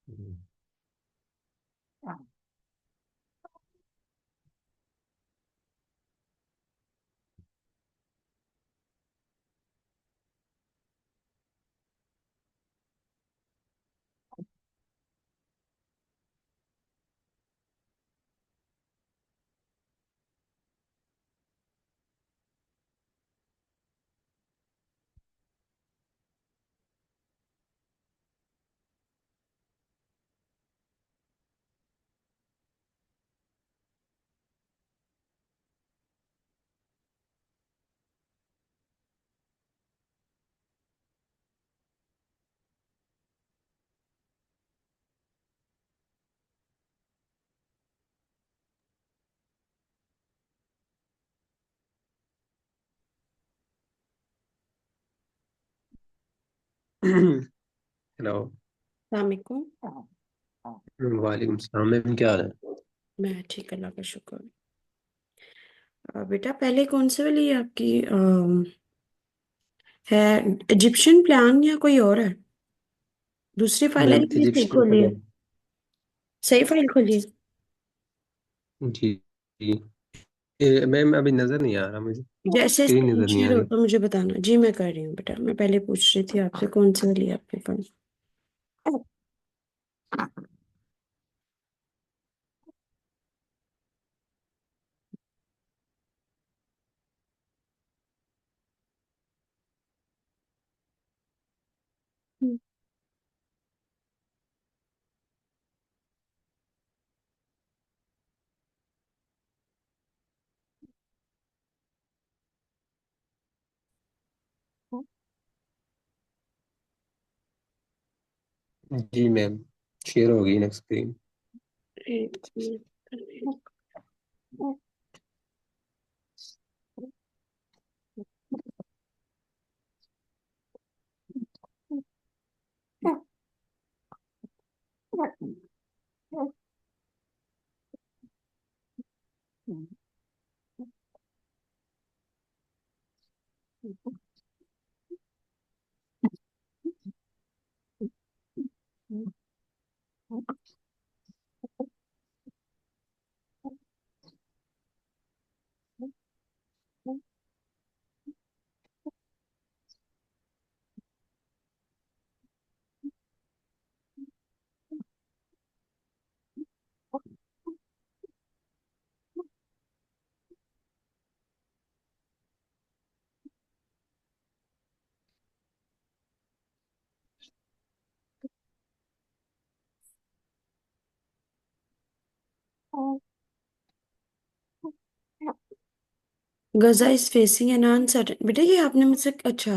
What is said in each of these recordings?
हम्म। Hello. वालेकुम। वालेकुम सलाम मैम, क्या हाल है? मैं ठीक, अल्लाह का शुक्र। बेटा पहले कौन से वाली आपकी है? इजिप्शियन प्लान या कोई और है? दूसरी फाइल है मैम कि ये सही इजिप्शियन खोली है? प्लान। सही फाइल खोली है? जी जी। मैम अभी नजर नहीं आ रहा मुझे, जैसे स्क्रीन स्क्रीन नजर नहीं आ शेयर रही। हो तो मुझे बताना जी, मैं कर रही हूँ बेटा। मैं पहले पूछ रही थी आपसे कौन सी वाली है आपके पास। जी मैम, शेयर होगी ना स्क्रीन। एक minute. Gaza is facing an uncertain, बेटा ये आपने मुझसे, अच्छा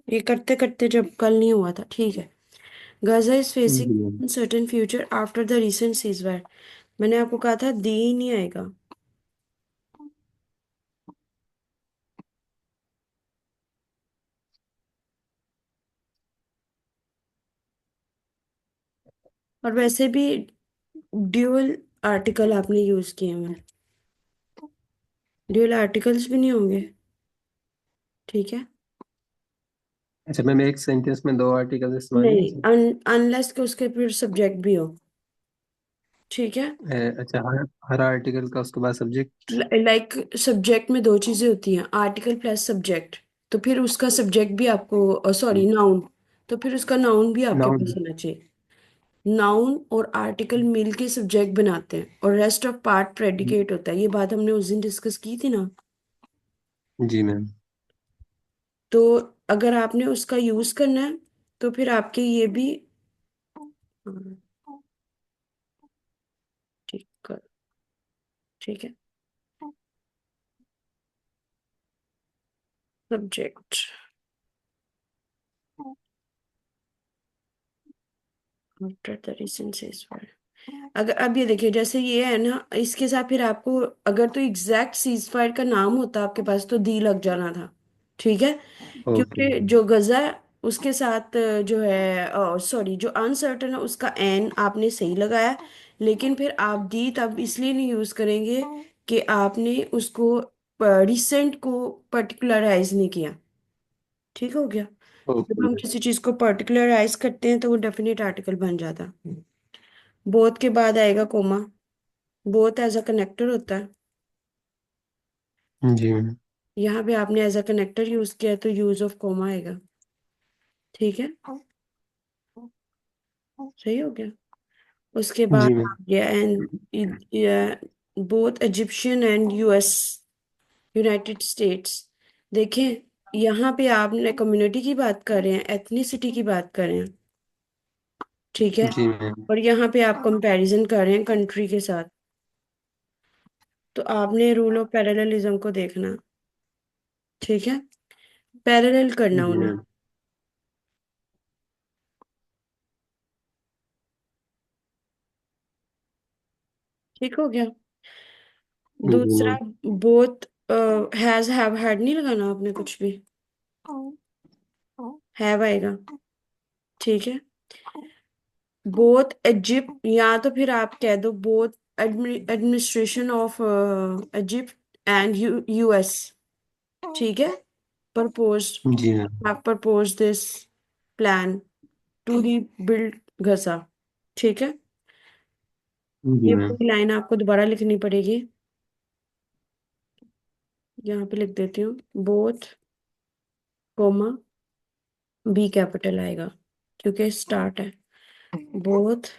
ये करते करते जब कल नहीं हुआ था, ठीक है। गाजा इज फेसिंग जी ma'am. Uncertain future after the recent ceasefire. मैंने आपको कहा था दी ही नहीं आएगा। और वैसे भी ड्यूअल आर्टिकल आपने यूज किए हैं। ड्यूअल आर्टिकल्स भी नहीं होंगे, ठीक है। अच्छा मैम, एक सेंटेंस में दो आर्टिकल इस्तेमाल नहीं हो नहीं, सकते? अनलेस के उसके फिर सब्जेक्ट भी हो, ठीक है। अच्छा, हर आर्टिकल का उसके बाद सब्जेक्ट। लाइक सब्जेक्ट में दो चीजें होती हैं, आर्टिकल प्लस सब्जेक्ट। तो फिर उसका सब्जेक्ट भी आपको, सॉरी नाउन, तो फिर उसका नाउन भी आपके नाउन। पास होना चाहिए। नाउन और आर्टिकल मिलके सब्जेक्ट बनाते हैं और रेस्ट ऑफ पार्ट प्रेडिकेट होता है। ये बात हमने उस दिन डिस्कस की थी ना। जी मैम। तो अगर आपने उसका यूज करना है तो फिर आपके ये भी, हाँ, ठीक है। Subject after the recent ceasefire. अगर अब ये देखिए, जैसे ये है ना, इसके साथ फिर आपको, अगर तो एग्जैक्ट सीजफायर का नाम होता आपके पास तो दी लग जाना था, ठीक है। ओके। क्योंकि जो गजा है उसके साथ जो है, सॉरी, जो अनसर्टन है उसका एन आपने सही लगाया। लेकिन फिर आप दी तब इसलिए नहीं यूज करेंगे कि आपने उसको रिसेंट को पर्टिकुलराइज नहीं किया, ठीक हो गया। जब ओके। हम किसी चीज को पर्टिकुलराइज करते हैं तो वो डेफिनेट आर्टिकल बन जाता है। बोथ के बाद आएगा comma. Both as a connector होता है। जी मैम। यहाँ पे आपने एज अ कनेक्टर यूज किया है तो यूज ऑफ कोमा आएगा। ठीक है, सही हो गया। उसके बाद जी आ मैम। गया and both Egyptian and US, United states. देखें, यहाँ पे आपने कम्युनिटी की बात कर रहे हैं, एथनिसिटी की बात कर रहे हैं। ठीक है, जी मैम। और यहाँ पे आप कंपैरिजन कर रहे हैं कंट्री के साथ। तो आपने रूल ऑफ पैरेललिज्म को देखना। ठीक है, पैरेलल करना जी उन्हें। मैम। ठीक हो गया। जी दूसरा, ma'am. Both has have had नहीं लगाना आपने कुछ भी, हैव आएगा। ठीक है, बोथ इजिप्ट, या तो फिर आप कह दो both administration of Egypt and US. ठीक है, प्रपोज, जी ma'am. have proposed this plan to rebuild Gaza। ठीक है, जी ये मैम। पूरी लाइन आपको दोबारा लिखनी पड़ेगी। यहाँ पे लिख देती हूँ, बोथ कोमा, बी कैपिटल आएगा क्योंकि स्टार्ट है। Both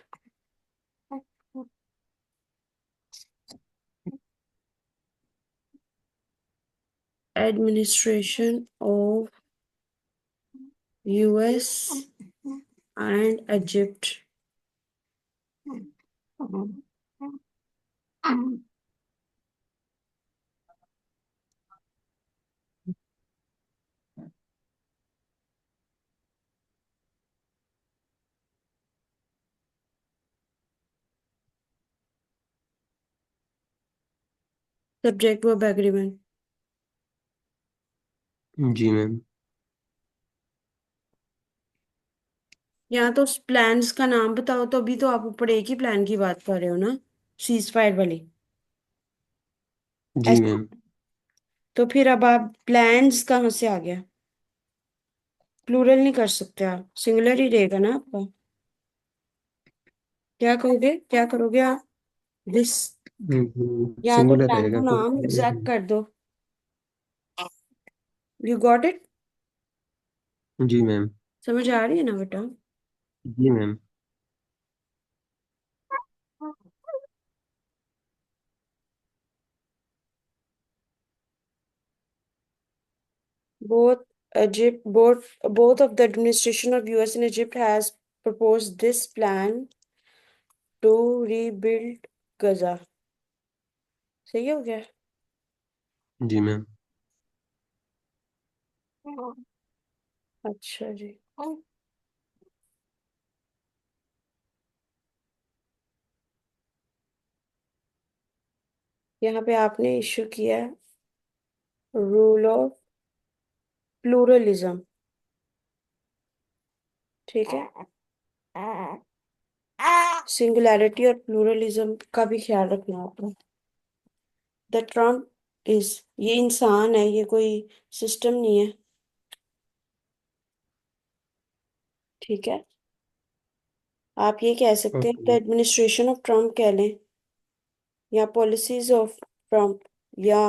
administration of US and Egypt subject verb agreement. जी मैम। यहाँ तो प्लान्स का नाम बताओ, तो अभी तो आप ऊपर एक ही प्लान की बात कर रहे हो ना, सीज फायर वाली। जी ऐसा, मैम। तो फिर अब आप प्लान्स कहाँ से आ गया? प्लूरल नहीं कर सकते आप, सिंगुलर ही रहेगा ना आपका। क्या कहोगे, क्या करोगे आप? दिस, या तो सिंगुलर प्लान का रहेगा नाम एग्जैक्ट क्योंकि। कर दो। You got it? जी मैम। समझ आ रही है ना बेटा? जी ma'am. both Egypt, both of the administration of US and Egypt has proposed this plan to rebuild Gaza। सही हो गया। जी मैम। अच्छा जी, यहाँ पे आपने इशू किया है रूल ऑफ प्लूरलिज्म। ठीक है, सिंगुलैरिटी और प्लूरलिज्म का भी ख्याल रखना आपने। द ट्रम्प इज, ये इंसान है, ये कोई सिस्टम नहीं है। ठीक है, आप ये कह सकते हैं the okay. Administration of Trump कह लें, या पॉलिसीज ऑफ ट्रम्प, या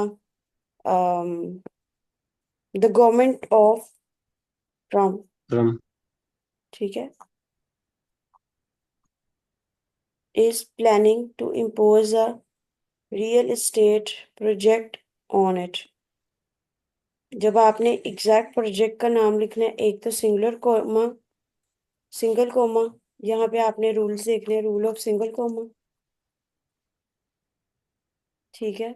the government of Trump. From. ठीक है, is planning to impose a real estate project on it. जब आपने एग्जैक्ट प्रोजेक्ट का नाम लिखना है, एक तो सिंगुलर कोमा, सिंगल कोमा, यहाँ पे आपने रूल्स देखने हैं, रूल ऑफ सिंगल कोमा। ठीक है,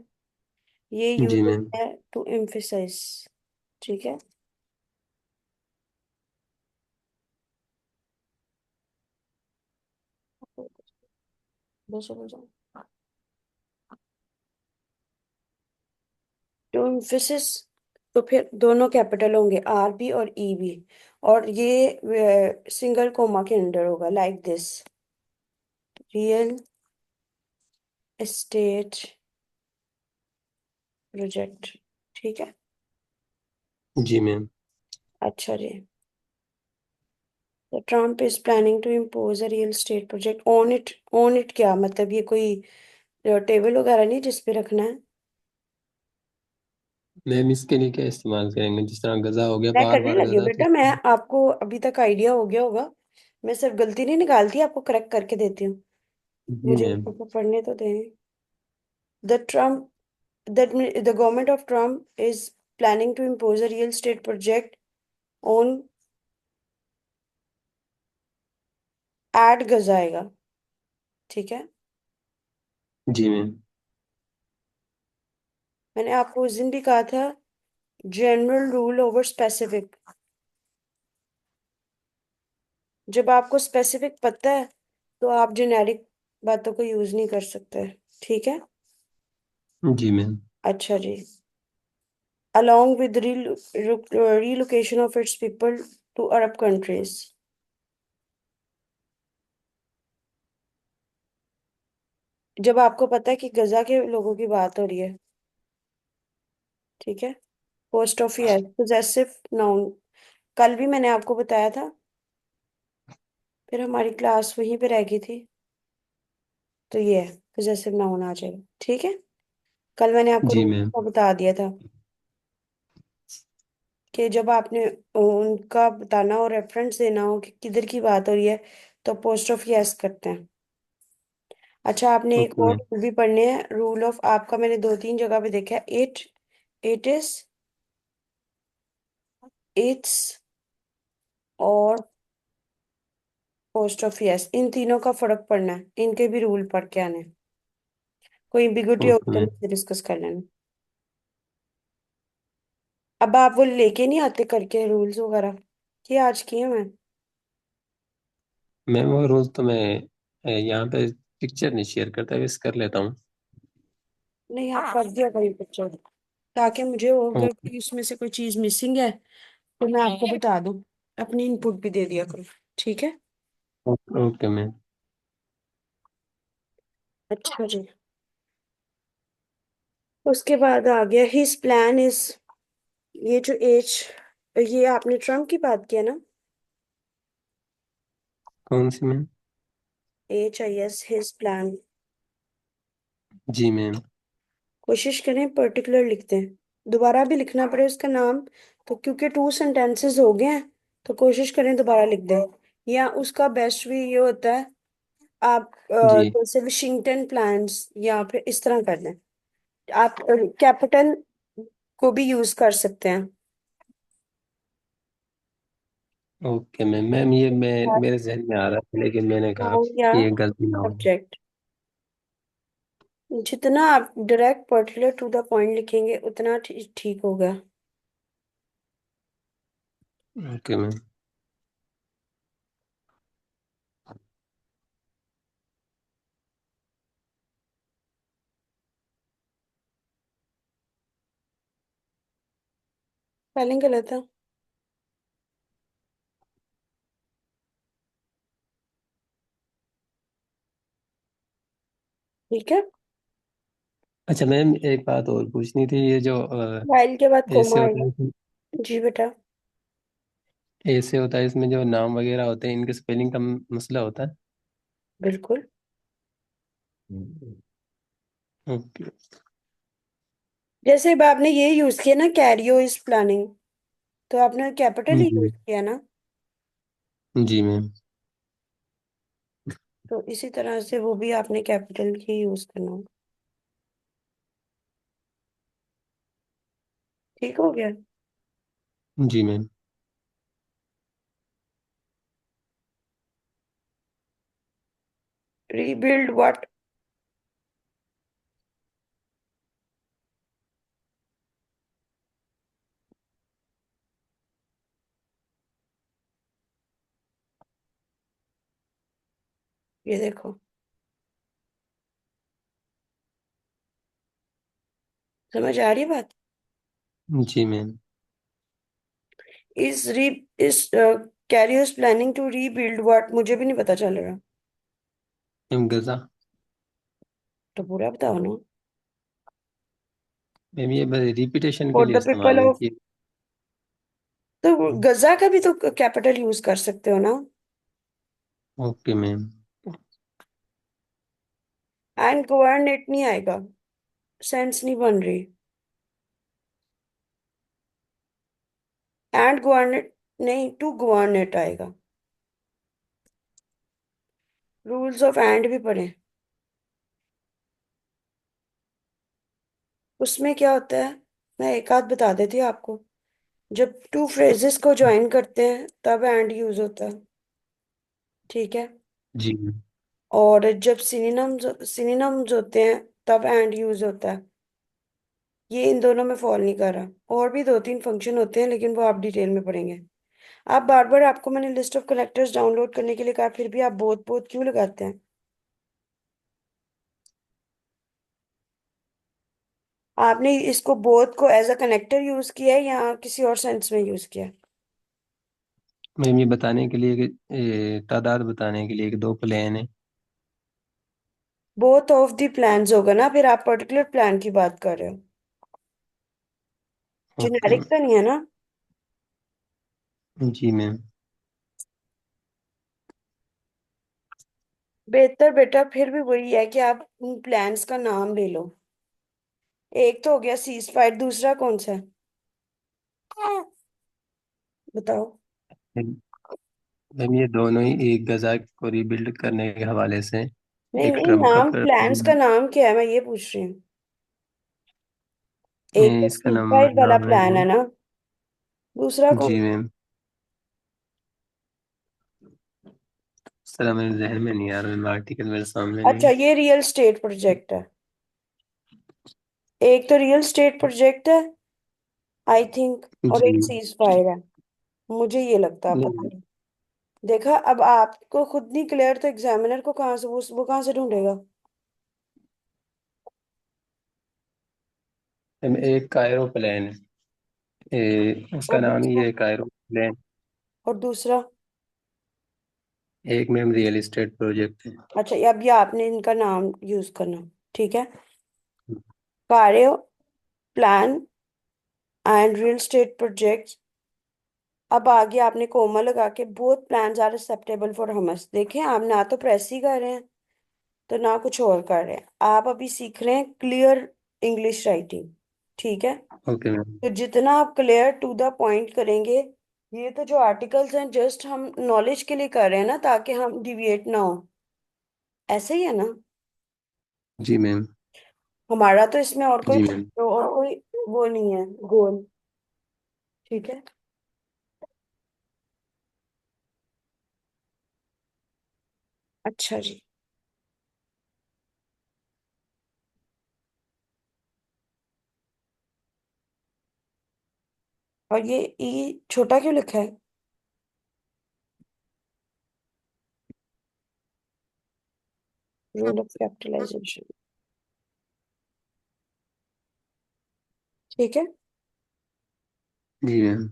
ये यूज जी मैम। होता है टू एम्फेसाइज। ठीक है, बस हो जाओ। टू एम्फेसिस, तो फिर दोनों कैपिटल होंगे, आर बी और ई बी, और ये सिंगल कोमा के अंडर होगा, like this, real estate project. ठीक है, जी मैम। अच्छा जी। The Trump is planning to impose a real estate project on it. On it क्या मतलब, ये कोई टेबल वगैरह नहीं जिस पे रखना है? मैम इसके लिए क्या इस्तेमाल करेंगे? जिस तरह गजा हो गया, मैं बार करने बार लगी हूँ गजा तो। बेटा, मैं आपको अभी तक आइडिया हो गया होगा। मैं सिर्फ गलती नहीं निकालती, आपको करेक्ट करके देती हूँ। जी मुझे मैम। आपको पढ़ने तो दें। The Trump that the government of Trump is planning to impose a real estate project on at Gaza आएगा। ठीक है। जी मैम। मैंने आपको उस दिन भी कहा था, जनरल रूल ओवर स्पेसिफिक। जब आपको स्पेसिफिक पता है तो आप जेनेरिक बातों को यूज नहीं कर सकते। ठीक है। जी मैम। अच्छा जी। along with relocation of its people to Arab countries। जब आपको पता है कि गजा के लोगों की बात हो रही है, ठीक है। पोस्ट ऑफ पोजेसिव नाउन, कल भी मैंने आपको बताया था, फिर हमारी क्लास वहीं पे रह गई थी। तो ये है, पोजेसिव नाउन आ जाएगा। ठीक है। कल मैंने आपको जी रूल मैम। का बता दिया था कि जब आपने उनका बताना हो, रेफरेंस देना हो कि किधर की बात हो रही है, तो पोस्ट ऑफ यस करते हैं। अच्छा, आपने एक ओके और मैम। रूल भी पढ़ने हैं। रूल ऑफ आपका मैंने दो तीन जगह पे देखा है। इट इज, इट्स और पोस्ट ऑफ यस, इन तीनों का फर्क पढ़ना है। इनके भी रूल पढ़ के आने हैं। कोई एम्बिगुइटी ओके होगी तो मैम। मुझसे डिस्कस कर लेना। अब आप वो लेके नहीं आते करके रूल्स वगैरह, कि आज किए मैं? मैम वो रोज तो मैं यहाँ पे पिक्चर नहीं शेयर करता, बस कर लेता हूँ। नहीं, आप कर दिया करिए पिक्चर, ताकि मुझे हो ओ- अगर कोई उसमें से कोई चीज मिसिंग है तो मैं आपको बता दूं। अपनी इनपुट भी दे दिया करो। ठीक है। Okay ma'am. अच्छा जी। उसके बाद आ गया हिज प्लान इज, ये जो एज, ये आपने ट्रम्प की बात किया ना? कौन सी मैम? HIS, his plan. जी मैम। कोशिश करें पर्टिकुलर लिखते हैं, दोबारा भी लिखना पड़े उसका नाम तो, क्योंकि टू सेंटेंसेस हो गए हैं, तो कोशिश करें दोबारा लिख दें। या उसका बेस्ट वे ये होता है, आप जी। जैसे विशिंगटन प्लान्स या फिर इस तरह कर दें। आप कैपिटल को भी यूज कर सकते हैं। Okay ma'am. मैम ये मैं मेरे जहन में आ रहा था, लेकिन मैंने कहा नाउन या ये गलती ना हो। सब्जेक्ट, जितना आप direct particular to the point लिखेंगे उतना ठीक होगा। Okay ma'am. स्पेलिंग गलत है। ठीक है। अच्छा मैम, एक बात और पूछनी थी। ये जो वाइल के बाद ऐसे कोमा होता आएगा। है, जी बेटा। ऐसे होता है इसमें जो नाम वगैरह होते हैं इनके स्पेलिंग का मसला होता है। बिल्कुल। ओके। जैसे अब आपने ये यूज किया ना, कैरियो इज प्लानिंग, तो आपने कैपिटल ही यूज जी। किया ना। जी मैम। तो इसी तरह से वो भी आपने कैपिटल ही यूज करना होगा। ठीक हो गया। जी मैम। Rebuild what? ये देखो, समझ आ रही है बात? जी मैम। इस री इस carriers planning to rebuild what, मुझे भी नहीं पता चल रहा। Ma'am Gaza. तो पूरा बताओ ना। मैम ये बस रिपीटेशन के फॉर लिए द पीपल इस्तेमाल है ऑफ, कि। तो गजा का भी तो कैपिटल यूज कर सकते हो ना। Okay ma'am. एंड गवर्नेट नहीं आएगा, सेंस नहीं बन रही। एंड गवर्नेट नहीं, टू गवर्नेट आएगा। रूल्स ऑफ एंड भी पढ़े। उसमें क्या होता है, मैं एक आध बता देती हूँ आपको। जब टू फ्रेजेस को ज्वाइन करते हैं तब एंड यूज होता है, ठीक है। जी मैम। और जब सिनोनिम्स होते हैं तब एंड यूज होता है। ये इन दोनों में फॉल नहीं कर रहा। और भी दो तीन फंक्शन होते हैं लेकिन वो आप डिटेल में पढ़ेंगे। आप बार बार, आपको मैंने लिस्ट ऑफ कलेक्टर्स डाउनलोड करने के लिए कहा, फिर भी आप बहुत बहुत क्यों लगाते हैं? आपने इसको बोथ को एज अ कनेक्टर यूज किया है या किसी और सेंस में यूज किया है? मैम ये बताने के लिए कि तादाद बताने के लिए कि दो प्लेन है। बोथ ऑफ द प्लान्स होगा ना, फिर आप पर्टिकुलर प्लान की बात कर रहे हो। ओके। जेनेरिक तो नहीं है ना? जी मैम। बेहतर बेटा फिर भी वही है कि आप उन प्लान्स का नाम ले लो। एक तो हो गया सीज फायर, दूसरा कौन सा है बताओ? मैम ये दोनों ही एक गजा को रिबिल्ड करने के हवाले से। नहीं एक नहीं, ट्रम्प का नाम प्लान्स का नाम क्या है, मैं ये पूछ रही हूँ। एक तो इसका सीज नाम फायर वाला नाम है। प्लान है ना, दूसरा कौन? जी मैम। सर मेरे जहन में नहीं आ रहा मैम, आर्टिकल मेरे सामने नहीं अच्छा, है। ये रियल स्टेट प्रोजेक्ट है। एक तो रियल स्टेट प्रोजेक्ट है, आई थिंक, और जी एक सीज फायर है। मुझे ये लगता है, पता नहीं नहीं। देखा, अब आपको खुद नहीं क्लियर तो एग्जामिनर को कहाँ से, वो कहाँ से ढूंढेगा? मैम, एक कायरो प्लेन है। उसका और नाम ही दूसरा? है कायरो प्लेन। और दूसरा? एक मैम रियल एस्टेट प्रोजेक्ट है। अच्छा, अब ये आपने इनका नाम यूज करना, ठीक है। कार्य, plan and real estate project. अब आगे आपने कोमा लगा के both plans are acceptable for Hamas. देखें, आप ना तो प्रेस ही कर रहे हैं तो ना कुछ और कर रहे हैं। आप अभी सीख रहे हैं क्लियर इंग्लिश राइटिंग, ठीक है। Okay ma'am. तो जितना आप क्लियर टू द पॉइंट करेंगे, ये तो जो आर्टिकल्स हैं जस्ट हम नॉलेज के लिए कर रहे हैं ना, ताकि हम डिविएट ना हो। ऐसे ही है ना? जी मैम। हमारा तो इसमें जी मैम। और कोई वो नहीं है गोल, ठीक है। अच्छा जी। और ये ई छोटा क्यों लिखा है? रूल ऑफ कैपिटलाइजेशन, ठीक है। जी मैम।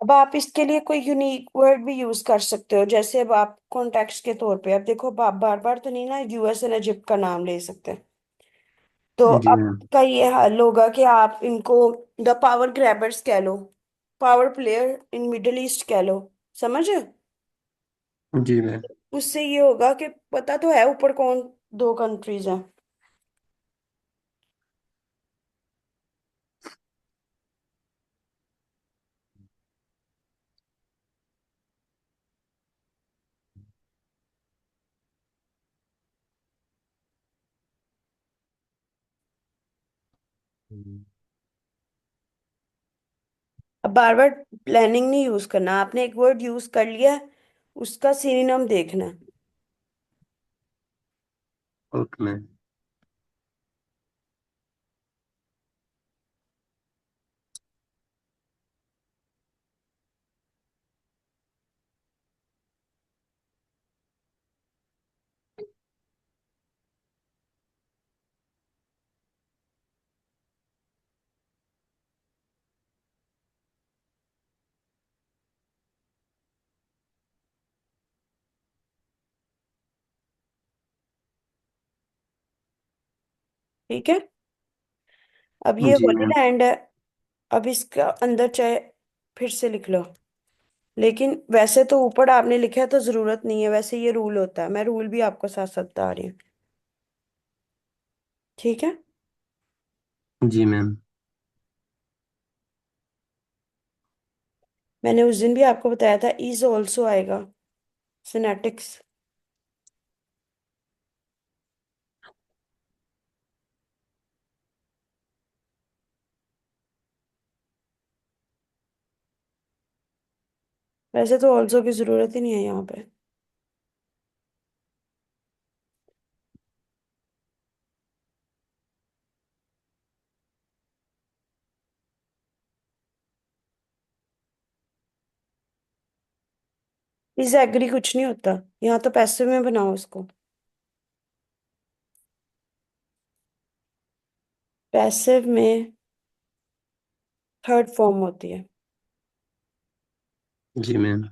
अब आप इसके लिए कोई यूनिक वर्ड भी यूज कर सकते हो, जैसे अब आप कॉन्टेक्स्ट के तौर पे, अब देखो, अब आप बार बार तो नहीं ना यूएस एंड इजिप्ट का नाम ले सकते। तो जी अब मैम। का ये हाल होगा कि आप इनको द पावर ग्रैबर्स कह लो, power player in Middle East कह लो, समझे? जी मैम। उससे ये होगा कि पता तो है ऊपर कौन दो कंट्रीज हैं। अब बार बार प्लानिंग नहीं यूज करना, आपने एक वर्ड यूज कर लिया है, उसका सिनोनिम देखना है, ओके मैम। ठीक है। अब ये जी होली मैम। लैंड है। अब इसका अंदर चाहे फिर से लिख लो, लेकिन वैसे तो ऊपर आपने लिखा है तो जरूरत नहीं है, वैसे ये रूल होता है, मैं रूल भी आपको साथ साथ बता रही हूँ। ठीक है। जी मैम। मैंने उस दिन भी आपको बताया था इज ऑल्सो आएगा, सिनेटिक्स। वैसे तो ऑल्सो की जरूरत ही नहीं है यहाँ पे। इज एग्री कुछ नहीं होता, यहाँ तो पैसिव में बनाओ उसको। पैसिव में थर्ड फॉर्म होती है। जी मैम।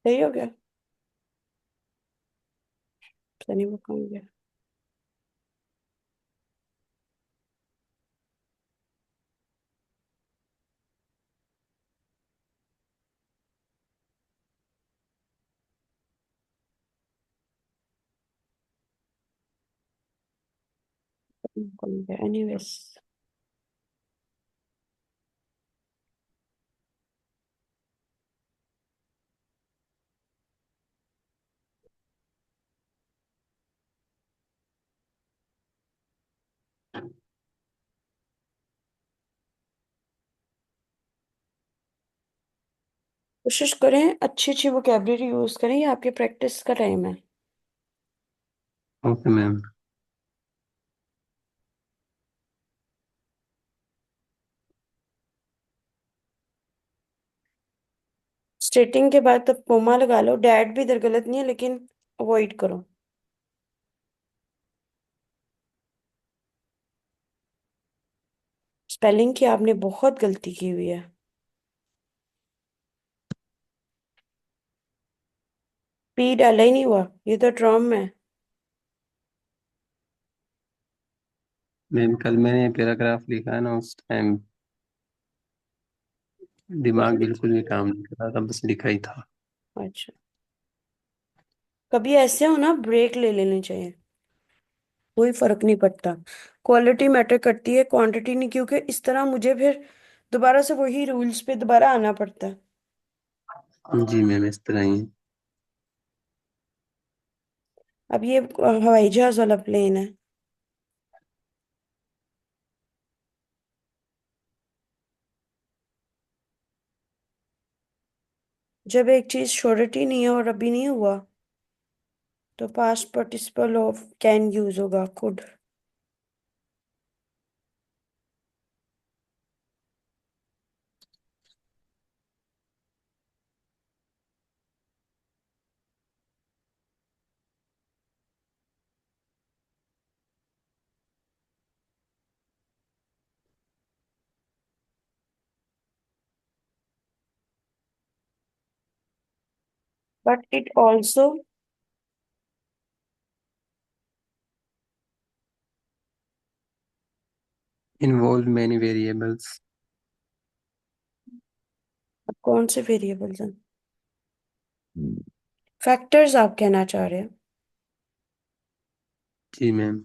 सही हो गया। पता नहीं वो कौन गया। कौन गया एनीवेज। कोशिश करें अच्छी अच्छी वोकेबलरी यूज करें, ये आपके प्रैक्टिस का टाइम है। Okay ma'am. स्टेटिंग के बाद तब कोमा लगा लो, डैड भी इधर गलत नहीं है लेकिन अवॉइड करो। स्पेलिंग की आपने बहुत गलती की हुई है। पी डाला ही नहीं हुआ, ये तो ट्रम है। मैम कल मैंने पैराग्राफ लिखा है ना, उस टाइम दिमाग बिल्कुल भी काम नहीं कर रहा था, बस लिखा ही था। अच्छा, कभी ऐसे हो ना ब्रेक ले लेने चाहिए, कोई फर्क नहीं पड़ता। क्वालिटी मैटर करती है, क्वांटिटी नहीं, क्योंकि इस तरह मुझे फिर दोबारा से वही रूल्स पे दोबारा आना पड़ता है। जी मैम, इस तरह ही है। अब ये हवाई जहाज वाला प्लेन है। जब एक चीज श्योरिटी नहीं है और अभी नहीं हुआ तो past participle of can use होगा, could. But it also. Involve many variables. अब कौन से वेरिएबल्स हैं? फैक्टर्स आप कहना चाह रहे हैं। जी मैम।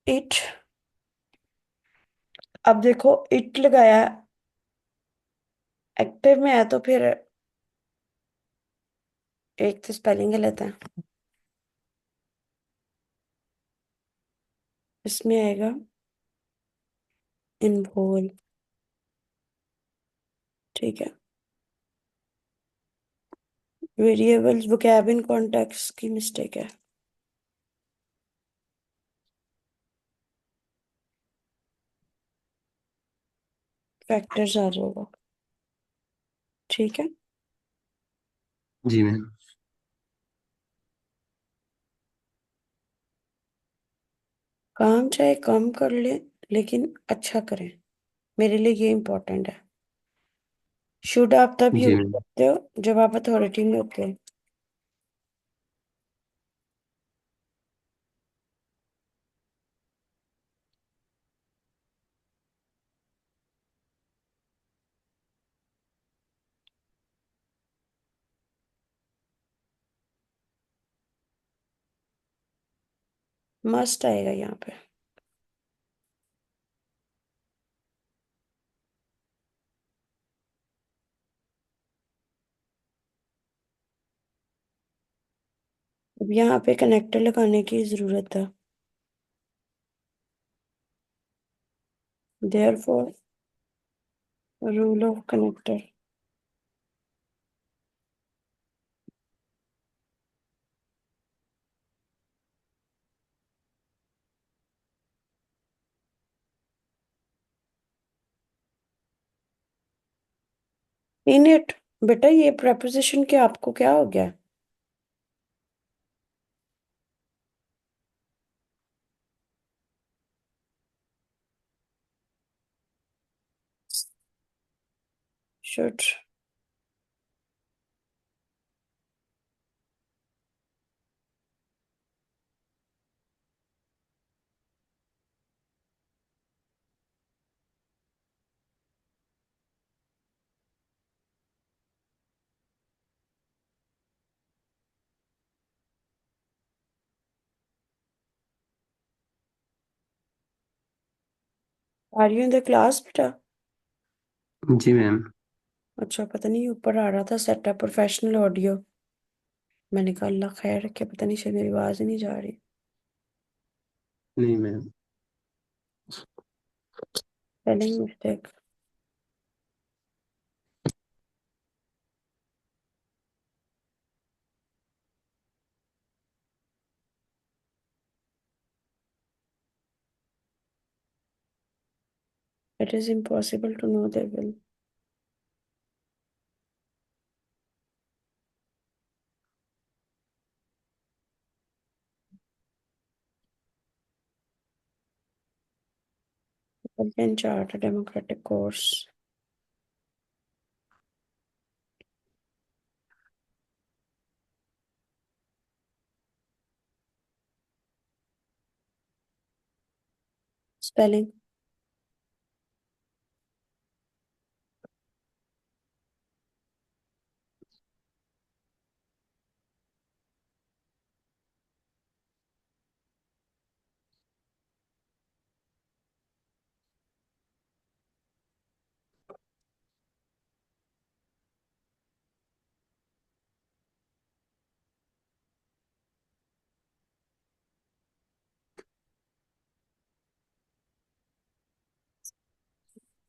इट। अब देखो इट लगाया, एक्टिव में है तो फिर एक तो स्पेलिंग गलत है। इसमें आएगा इन्वॉल्व। ठीक है। वेरिएबल्स वोकैब इन कॉन्टेक्स्ट की मिस्टेक है। फैक्टर्स आ जाएगा। ठीक है। जी मैम। काम चाहे कम कर ले लेकिन अच्छा करें, मेरे लिए ये इम्पोर्टेंट है। शुड आप तब जी यूज मैम। करते हो जब आप अथॉरिटी में होते हैं। मस्ट आएगा यहाँ पे। अब यहाँ पे कनेक्टर लगाने की जरूरत है। Therefore rule of connector. In it. बेटा ये प्रेपोजिशन के आपको क्या हो गया? Should. Are you in the class बेटा? जी मैम। अच्छा, पता नहीं ऊपर आ रहा था सेटअप प्रोफेशनल ऑडियो। मैंने कहा अल्लाह खैर रखे, पता नहीं शायद मेरी आवाज ही नहीं जा रही। नहीं ma'am. Spelling mistake. It is impossible to know they will. Republican chart, a democratic course. Spelling.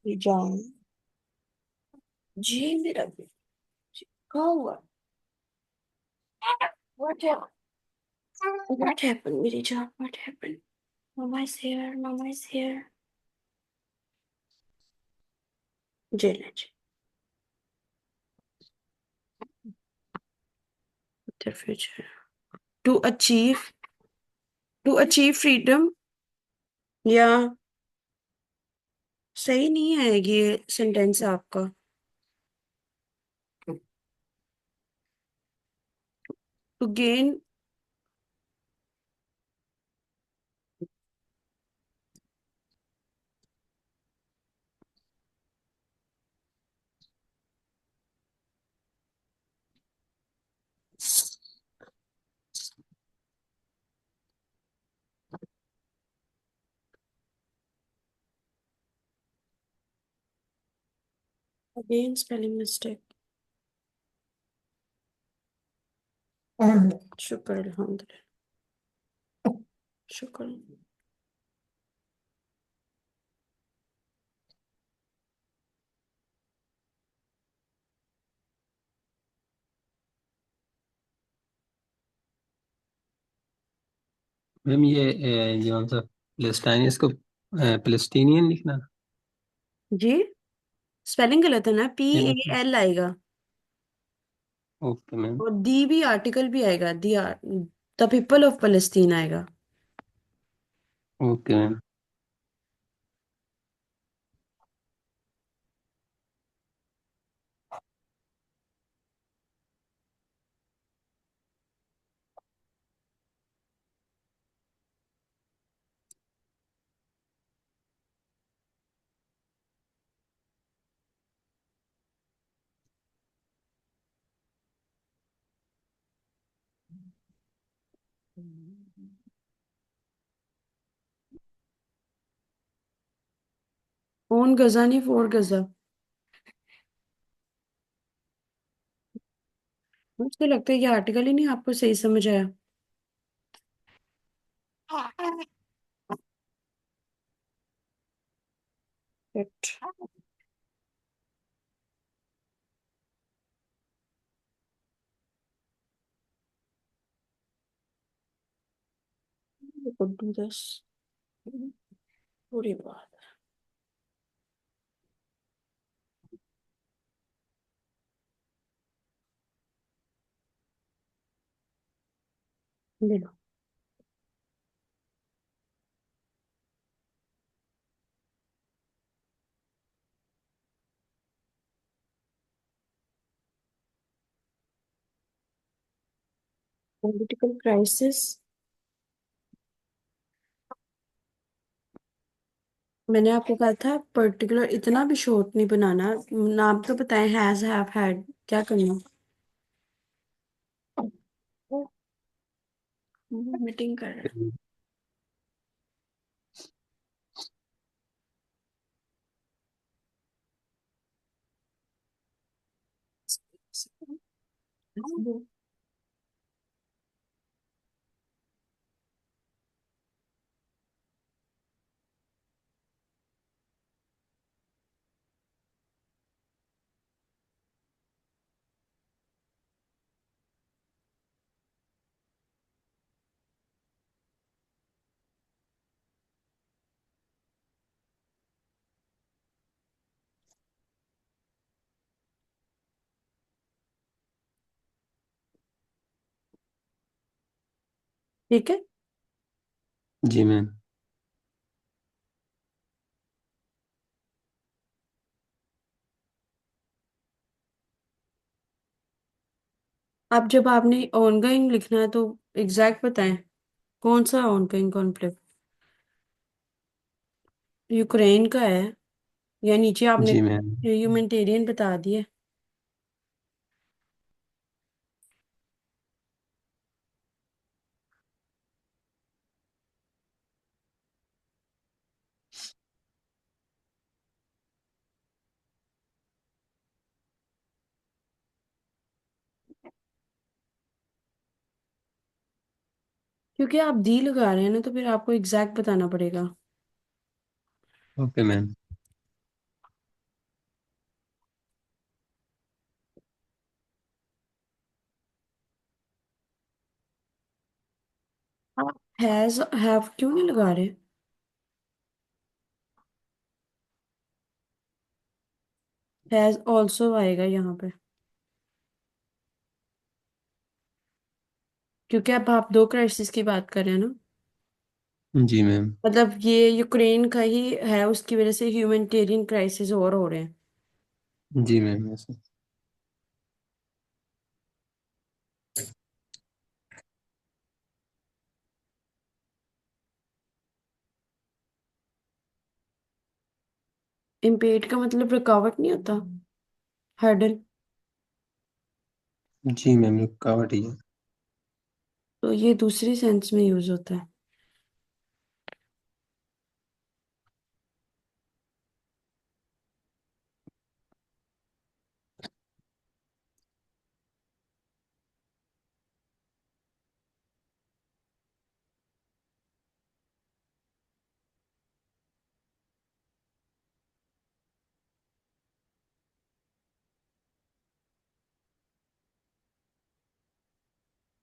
John. जी मेरा कहाँ हुआ? What happened? What happened, मेरी जान? What happened? Mama is here. Mama is here. जी ले जी। Their future. To achieve. To achieve freedom. या सही नहीं आएगी ये सेंटेंस आपका। To gain. Again spelling mistake. शुक्र अल्हम्दुलिल्लाह। शुक्र। मैम ये जो सा फिलिस्तीनी, इसको फिलिस्तीनियन लिखना। जी स्पेलिंग गलत है ना, मैम PAL आएगा। Okay ma'am. और दी भी आर्टिकल भी आएगा, द पीपल ऑफ पैलेस्टीन आएगा। Okay ma'am. ओन गजा नहीं, फोर गजा। मुझे लगता है ये आर्टिकल ही नहीं आपको सही समझ आया। Correct. We could do this. पूरी बात ले लो। Political crisis. मैंने आपको कहा था पर्टिकुलर इतना भी शॉर्ट नहीं बनाना। नाम तो बताएं, हैज, हैव, हैड, क्या करना। मीटिंग कर रहे हैं। ठीक है। जी मैम। अब जब आपने ऑनगोइंग लिखना है तो एग्जैक्ट बताएं, कौन सा ऑनगोइंग कॉन्फ्लिक्ट। यूक्रेन का है, या नीचे आपने जी मैम। ह्यूमैनिटेरियन बता दिए। क्योंकि आप दी लगा रहे हैं ना, तो फिर आपको एग्जैक्ट बताना पड़ेगा। Okay ma'am. आप हैज हैव क्यों नहीं लगा रहे। हैज ऑल्सो आएगा यहाँ पे, क्योंकि अब आप दो क्राइसिस की बात कर रहे हैं ना। जी मैम। मतलब ये यूक्रेन का ही है, उसकी वजह से ह्यूमैनिटेरियन क्राइसिस और हो रहे हैं। जी मैम ऐसे। इम्पेड का मतलब रुकावट नहीं होता, हर्डल। जी मैम रुकावट ही है। तो ये दूसरी सेंस में यूज होता है।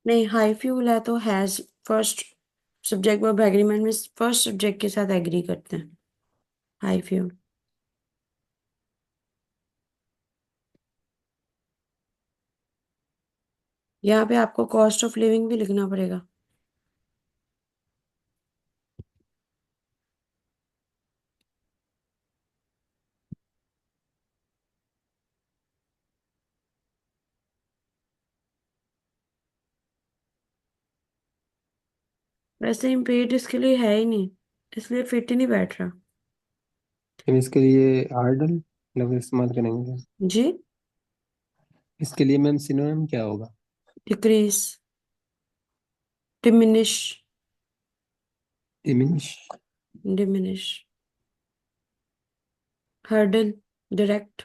नहीं, हाई फ्यूल है तो has first subject verb agreement में फर्स्ट सब्जेक्ट के साथ एग्री करते हैं। High fuel. यहाँ पे आपको कॉस्ट ऑफ लिविंग भी लिखना पड़ेगा। वैसे इम्पेड इसके लिए है ही नहीं, इसलिए फिट ही नहीं बैठ रहा। हम इसके लिए आर्डल लफ्ज इस्तेमाल करेंगे। जी। इसके लिए मैम सिनोनिम क्या होगा? Decrease, diminish. Diminish. Diminish. Hurdle, direct.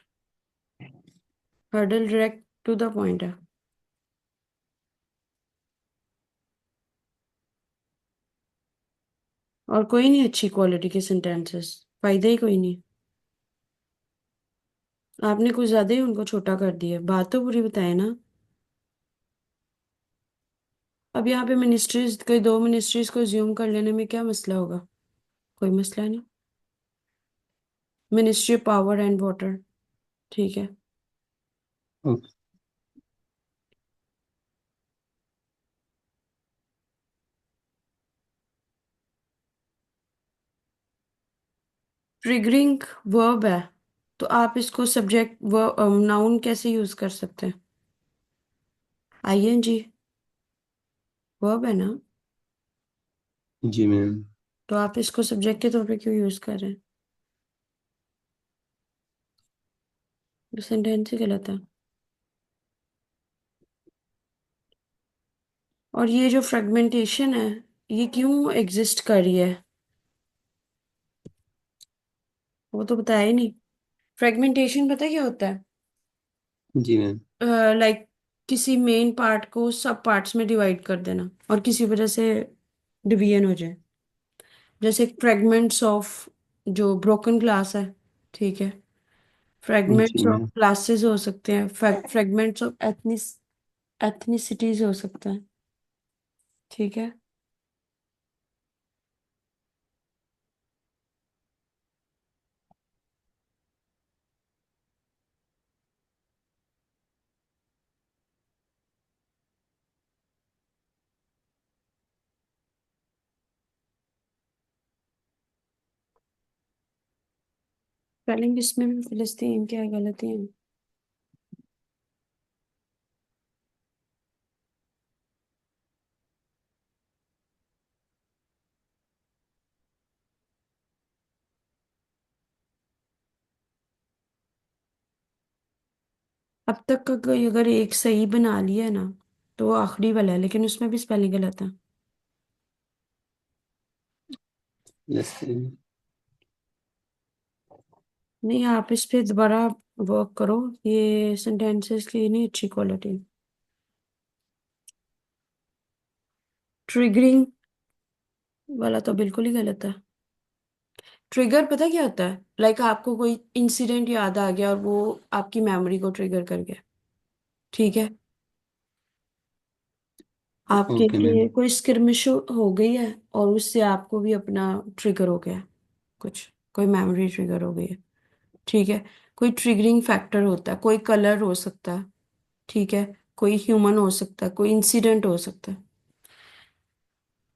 Hurdle direct to the point है। और कोई नहीं अच्छी क्वालिटी के सेंटेंसेस, फायदा ही कोई नहीं। आपने कुछ ज्यादा ही उनको छोटा कर दिया, बात तो पूरी बताए ना। अब यहाँ पे मिनिस्ट्रीज, कोई दो मिनिस्ट्रीज को ज्यूम कर लेने में क्या मसला होगा? कोई मसला नहीं। मिनिस्ट्री पावर एंड वाटर, ठीक है। ओके। ट्रिगरिंग वर्ब है, तो आप इसको सब्जेक्ट नाउन कैसे यूज कर सकते हैं? आईएनजी वर्ब है ना, जी मैम। तो आप इसको सब्जेक्ट के तौर पे क्यों यूज कर रहे हैं? सेंटेंस ही गलत है। और ये जो फ्रेगमेंटेशन है, ये क्यों एग्जिस्ट कर रही है? वो तो बताया ही नहीं। फ्रेगमेंटेशन पता है क्या होता है? जी मैम। लाइक किसी मेन पार्ट को सब पार्ट्स में डिवाइड कर देना और किसी वजह से डिवीजन हो जाए। जैसे फ्रेगमेंट्स ऑफ जो ब्रोकन ग्लास है, ठीक है। जी फ्रेगमेंट्स ऑफ मैम। क्लासेस हो सकते हैं, फ्रेगमेंट्स ऑफ एथनिसिटीज हो सकते हैं, ठीक है। स्पेलिंग इसमें भी फिलिस्तीन क्या गलती है? अब तक का कोई अगर एक सही बना लिया है ना, तो वो आखिरी वाला है, लेकिन उसमें भी स्पेलिंग गलत है। फिलिस्तीन। नहीं, आप इस पे दोबारा वर्क करो। ये सेंटेंसेस की नहीं अच्छी क्वालिटी। ट्रिगरिंग वाला तो बिल्कुल ही गलत है। ट्रिगर पता क्या होता है? लाइक आपको कोई इंसिडेंट याद आ गया और वो आपकी मेमोरी को ट्रिगर कर गया, ठीक है। आपके ओके मैम। लिए कोई स्किर्मिश हो गई है और उससे आपको भी अपना ट्रिगर हो गया है, कुछ कोई मेमोरी ट्रिगर हो गई है, ठीक है। कोई ट्रिगरिंग फैक्टर होता है, कोई कलर हो सकता है, ठीक है। कोई ह्यूमन हो सकता है, कोई इंसिडेंट हो सकता है।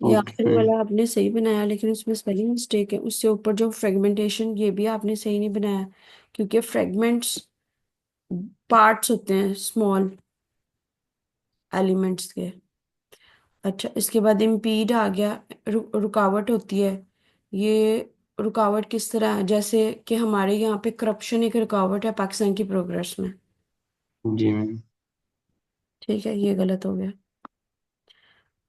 ये ओके आखिरी मैम। वाला आपने सही बनाया, लेकिन उसमें स्पेलिंग मिस्टेक है। उससे ऊपर जो फ्रेगमेंटेशन, ये भी आपने सही नहीं बनाया, क्योंकि फ्रेगमेंट्स पार्ट्स होते हैं स्मॉल एलिमेंट्स के। अच्छा, इसके बाद इम्पीड आ गया। रुकावट होती है। ये रुकावट किस तरह है? जैसे कि हमारे यहाँ पे करप्शन एक रुकावट है पाकिस्तान की प्रोग्रेस में, जी मैम। ठीक है। ये गलत हो गया।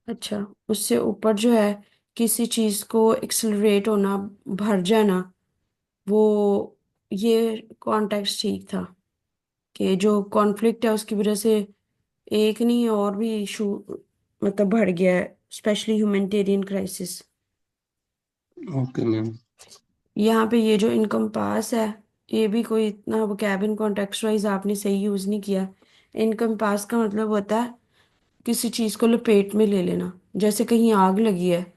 अच्छा, उससे ऊपर जो है, किसी चीज को एक्सेलरेट होना, भर जाना, वो, ये कॉन्टेक्स्ट ठीक था कि जो कॉन्फ्लिक्ट है उसकी वजह से एक नहीं और भी इशू मतलब बढ़ गया है, specially humanitarian crisis. Okay ma'am. यहाँ पे ये जो इनकम पास है, ये भी कोई इतना वो कैबिन कॉन्टेक्स्ट वाइज आपने सही यूज नहीं किया। इनकम पास का मतलब होता है किसी चीज को लपेट में ले लेना। जैसे कहीं आग लगी है,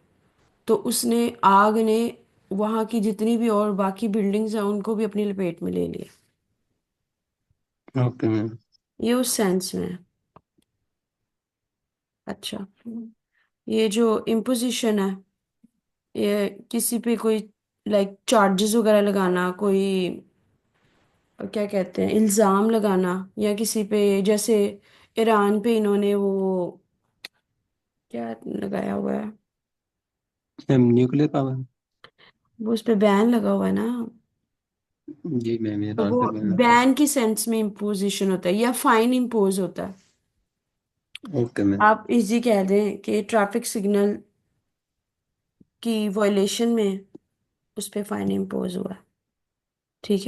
तो उसने आग ने वहां की जितनी भी और बाकी बिल्डिंग्स हैं उनको भी अपनी लपेट में ले लिया। Okay ma'am. ये उस सेंस में है। अच्छा, ये जो इम्पोजिशन है, ये किसी पे कोई लाइक चार्जेस वगैरह लगाना, कोई क्या कहते हैं, इल्जाम लगाना, या किसी पे, जैसे ईरान पे इन्होंने वो क्या लगाया हुआ है, मैम न्यूक्लियर पावर। वो उस पे बैन लगा हुआ है ना। जी मैम, तो ईरान वो पे बना था। बैन की सेंस में इम्पोजिशन होता है या फाइन इम्पोज होता है। Okay ma'am. आप इजी कह दें कि ट्रैफिक सिग्नल की वायलेशन में उस पे फाइन इम्पोज हुआ। ठीक है।